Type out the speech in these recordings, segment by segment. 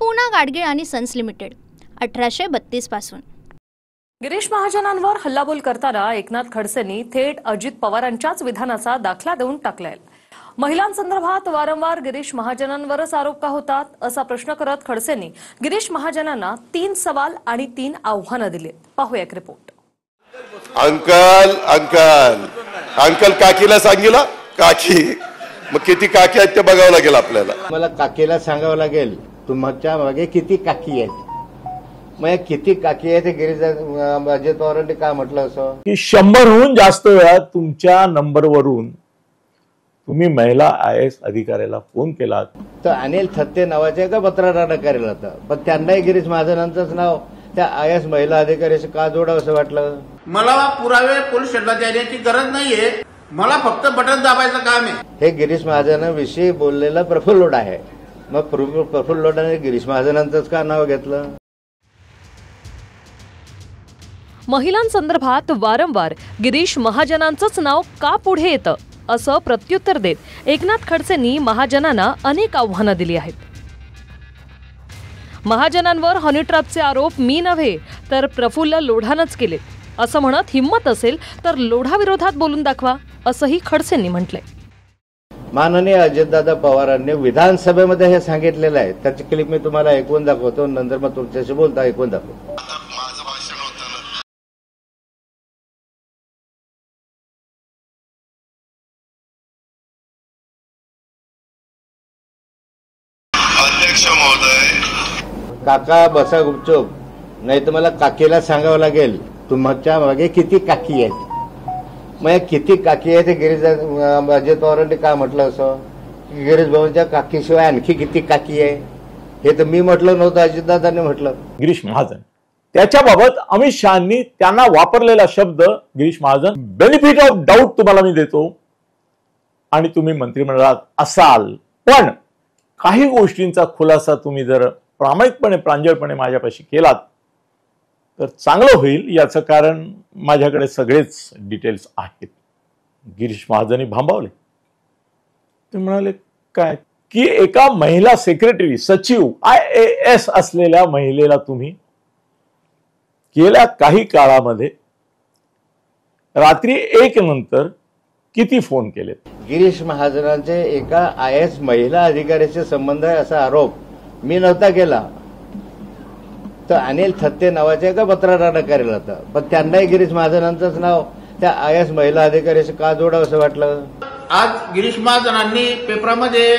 पूना गाडगीळ आणि sons limited 1832 पासून। गिरीश महाजनांवर हल्लाबोल करताना एकनाथ खडसेंनी थेट अजित पवारांच्याच विधानाचा दाखला देऊन टाकलाय। महिलांसंदर्भात वारंवार गिरीश महाजनांवरच आरोप का होतात असा प्रश्न करत खडसेंनी गिरीश महाजनांना 3 सवाल आणि 3 आव्हानं दिली। पाहूया एक रिपोर्ट। अंकल अंकल अंकल काकीला सांगितलं काकी, मग किती काकी आहेत ते बघावं लागेल आपल्याला। मला काकीला सांगावं लागेल तुमच्या मागे किती काकी आहेत। मग किती काकी आहे ते गिरीश अजित पवारांनी काय म्हटलं असं की 100हून जास्त वेळा तुमच्या नंबरवरून तुम्ही महिला IAS अधिकाऱ्याला फोन केलात। तर अनिल थत्ते नावाचे एका पत्रकारानं केलं होतं, पण त्यांनाही गिरीश महाजनांचंच नाव त्या IAS महिला अधिकाऱ्याशी का जोडावं असं वाटलं। मला पुरावे पोलीस स्टेशनला देण्याची गरज नाहीये, मला फक्त बटन दाबायचं काम आहे। हे गिरीश महाजनांविषयी बोललेला प्रफुल्ल लोढा आहे, मग प्रफुल्ल लोढाने गिरीश महाजनांचंच का नाव घेतलं। महिलांसंदर्भात वारंवार गिरीश महाजनांचंच नाव का पुढे येतं असं प्रत्युत्तर देत एकनाथ खडसेंनी महाजनांना अनेक आव्हानं दिली आहेत। महाजनांवर हनी ट्रॅपचे आरोप मी नव्हे तर प्रफुल्ल लोढानंच केले असं म्हणत हिम्मत असेल तर लोढाविरोधात बोलून दाखवा असंही खडसेंनी म्हटलंय। माननीय अजितदादा पवारांनी विधानसभेमध्ये हे सांगितलेलं आहे, त्याची क्लिप मी तुम्हाला ऐकून दाखवतो, नंतर मग तुमच्याशी बोलता ऐकून दाखवतो। अध्यक्ष महोदय, काका बसा गुपचूप, नाही तर मला काकीला सांगावं लागेल तुमच्या मागे किती काकी आहेत। मग किती काकी आहे ते गिरीश अजित पवारांनी काय म्हटलं असं की गिरीश भाऊंच्या काकीशिवाय आणखी किती काकी आहे, हे तर मी म्हटलं नव्हतं, अजितदादांनी म्हटलं। गिरीश महाजन त्याच्याबाबत अमित शहांनी त्यांना वापरलेला शब्द Girish Mahajan benefit of doubt तुम्हाला मी देतो आणि तुम्ही मंत्रिमंडळात असाल, पण काही गोष्टींचा खुलासा तुम्ही जर प्रामाणिकपणे प्रांजळपणे माझ्यापाशी केलात तर चांगलं होईल, याचं कारण माझ्याकडे सगळेच डिटेल्स आहेत। गिरीश महाजनी भांबावले, ते म्हणाले काय की एका महिला सेक्रेटरी सचिव IAS असलेल्या महिलेला तुम्ही गेल्या काही काळामध्ये रात्री 1 नंतर किती फोन केलेत। गिरीश महाजनांचे एका IAS महिला अधिकाऱ्याचे संबंध आहे असा आरोप मी नव्हता केला, तर अनिल थत्ते नावाचे एका पत्रकारानं केलं होतं, पण त्यांनाही गिरीश महाजनांचंच नाव त्या IAS महिला अधिकाऱ्याशी का जोडावं असं वाटलं। आज गिरीश महाजनांनी पेपरामध्ये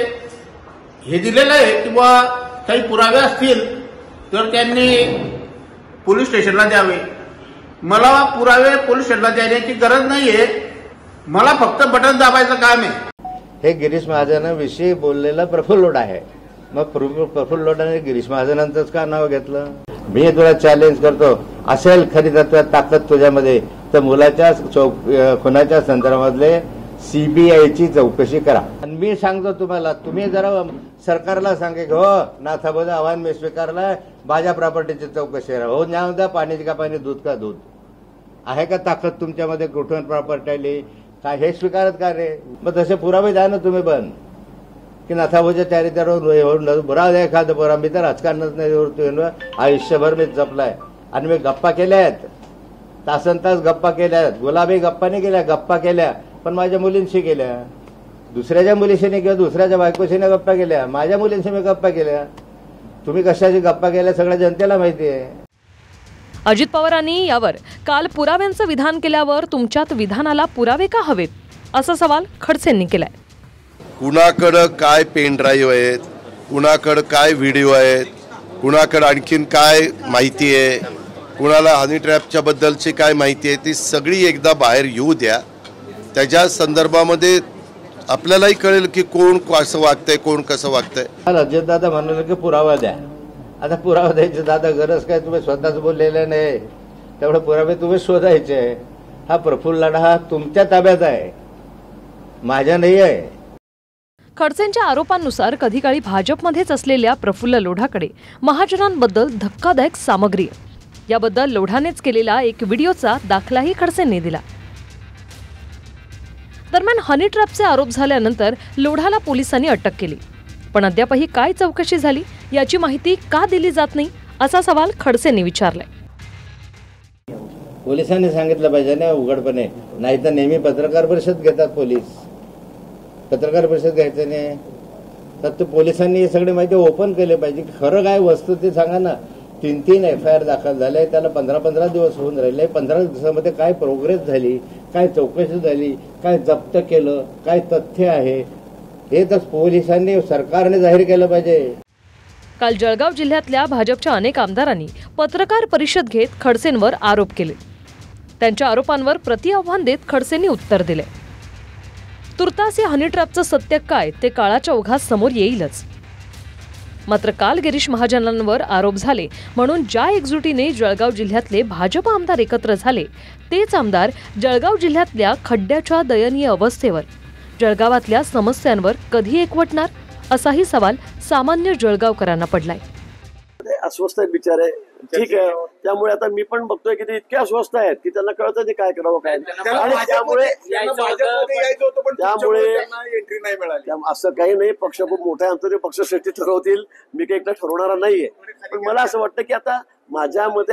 हे दिलेलं आहे किंवा काही पुरावे असतील तर त्यांनी पोलीस स्टेशनला द्यावे। मला पुरावे पोलीस स्टेशनला देण्याची गरज नाहीये, मला फक्त बटन दाबायचं काम आहे। हे गिरीश महाजनांविषयी बोललेला प्रफुल्ल लोढा आहे, मग प्रफुल्ल लोढाने गिरीश महाजनांचंच का नाव घेतलं। मी तुला चॅलेंज करतो, असेल खरी ताकद तुझ्यामध्ये तर मुलाच्या खुनाच्या संदर्भातले CBIची चौकशी करा। आणि मी सांगतो तुम्हाला, तुम्ही जरा सरकारला सांगे हो नाथाबोध आव्हान मी स्वीकारलंय, माझ्या प्रॉपर्टीची चौकशी करा। हो न्याय द्या, पाणी का पाणी, दूध का दूध, आहे का ताकद तुमच्यामध्ये कुठून प्रॉपर्टी आली काय हे स्वीकारत का रे। मग तसे पुरावे द्या ना तुम्ही, पण की नाथाबोधच्या चारित्र्यावर बुरा द्या एखादं पुरा। मी तर राजकारणच नाही, आयुष्यभर मी जपलाय आणि मी गप्पा केल्या आहेत, तासन तास गप्पा केल्या आहेत। गुलाबी गप्पा नाही केल्या, गप्पा केल्या पण माझ्या मुलींशी केल्या, दुसऱ्याच्या मुलीशी नाही किंवा दुसऱ्याच्या बायकोशी नाही गप्पा केल्या, माझ्या मुलींशी मी गप्पा केल्या। तुम्ही कशाची गप्पा केल्या सगळ्या जनतेला माहिती आहे। अजित पवारांनी यावर काल पुराव्यांचं विधान केल्यावर तुमच्यात विधानाला पुरावे का हवेत असा सवाल खडसेंनी केलाय। कुणाकडं काय पेन ड्राईव्ह आहेत, कुणाकडं काय व्हिडिओ आहेत, कुणाकडं आणखीन काय माहिती आहे, कुणाला हनी ट्रॅपच्या बद्दलची काय माहिती आहे, ती सगळी एकदा बाहेर येऊ द्या। त्याच्या संदर्भामध्ये आपल्यालाही कळेल की कोण कसं वागतंय, कोण कसं वागतंय। अजितदादा म्हणाले की पुरावा द्या, आता पुरावा द्यायची दादा गरज काय, तुम्ही स्वतःच बोललेले नाही, तेवढे पुरावे तुम्ही शोधायचे। हा प्रफुल्ल लोढा हा तुमच्या ताब्यात आहे, माझ्या नाही आहे। खडसेंच्या आरोपांनुसार कधी काळी भाजपमध्येच असलेल्या प्रफुल्ल लोढाकडे महाजनांबद्दल धक्कादायक सामग्री आहे। याबद्दल लोढानेच केलेला एक व्हिडिओचा दाखलाही खडसेंनी दिला। दरम्यान हनी ट्रॅपचे आरोप झाल्यानंतर लोढाला पोलिसांनी अटक केली, पण अद्यापही काय चौकशी झाली याची माहिती का दिली जात नाही असा सवाल खडसेंनी विचारलाय. पोलिसांनी सांगितलं पाहिजे ना उघडपणे, नाही तर नेहमी पत्रकार परिषद घेतात पोलीस. पत्रकार परिषद घ्यायचं नाही तर पोलिसांनी हे सगळे माहिती ओपन केले पाहिजे. खरं काय वस्तू ते सांगा ना. 3 FIR दाखल झाले, त्याला 15 दिवस होऊन राहिले. 15 दिवसामध्ये काय प्रोग्रेस झाली, काय चौकशी झाली, काय जप्त केलं, काय तथ्य आहे, हे तर पोलिसांनी सरकारने जाहीर केलं पाहिजे. काल जळगाव जिल्ह्यातल्या भाजपच्या अनेक आमदारांनी पत्रकार परिषद घेत खडसेंवर आरोप केले. त्यांच्या आरोपांवर प्रतिआव्हान देत खडसेंनी उत्तर दिले. तुर्तास या हनी ट्रॅपचं सत्य काय ते काळाच्या ओघात समोर येईलच. मात्र काल गिरीश महाजनांवर आरोप झाले म्हणून ज्या एकजुटीने जळगाव जिल्ह्यातले भाजप आमदार एकत्र झाले, तेच आमदार जळगाव जिल्ह्यातल्या खड्ड्याच्या दयनीय अवस्थेवर, जळगावातल्या समस्यांवर कधी एकवटणार असाही सवाल सामान्य जळगावकरांना पडलाय. अस्वस्थ आहेत बिचारे. ठीक आहे, त्यामुळे आता मी पण बघतोय की ते इतके अस्वस्थ आहेत की त्यांना कळतं ते काय करावं काय. आणि त्यामुळे एंट्री नाही मिळाली. असं काही नाही, पक्ष खूप मोठा आहे, आमचं ते पक्षश्रेष्ठी ठरवतील, मी काही एकटा ठरवणारा नाहीये. पण मला असं वाटतं की आता माझ्या मते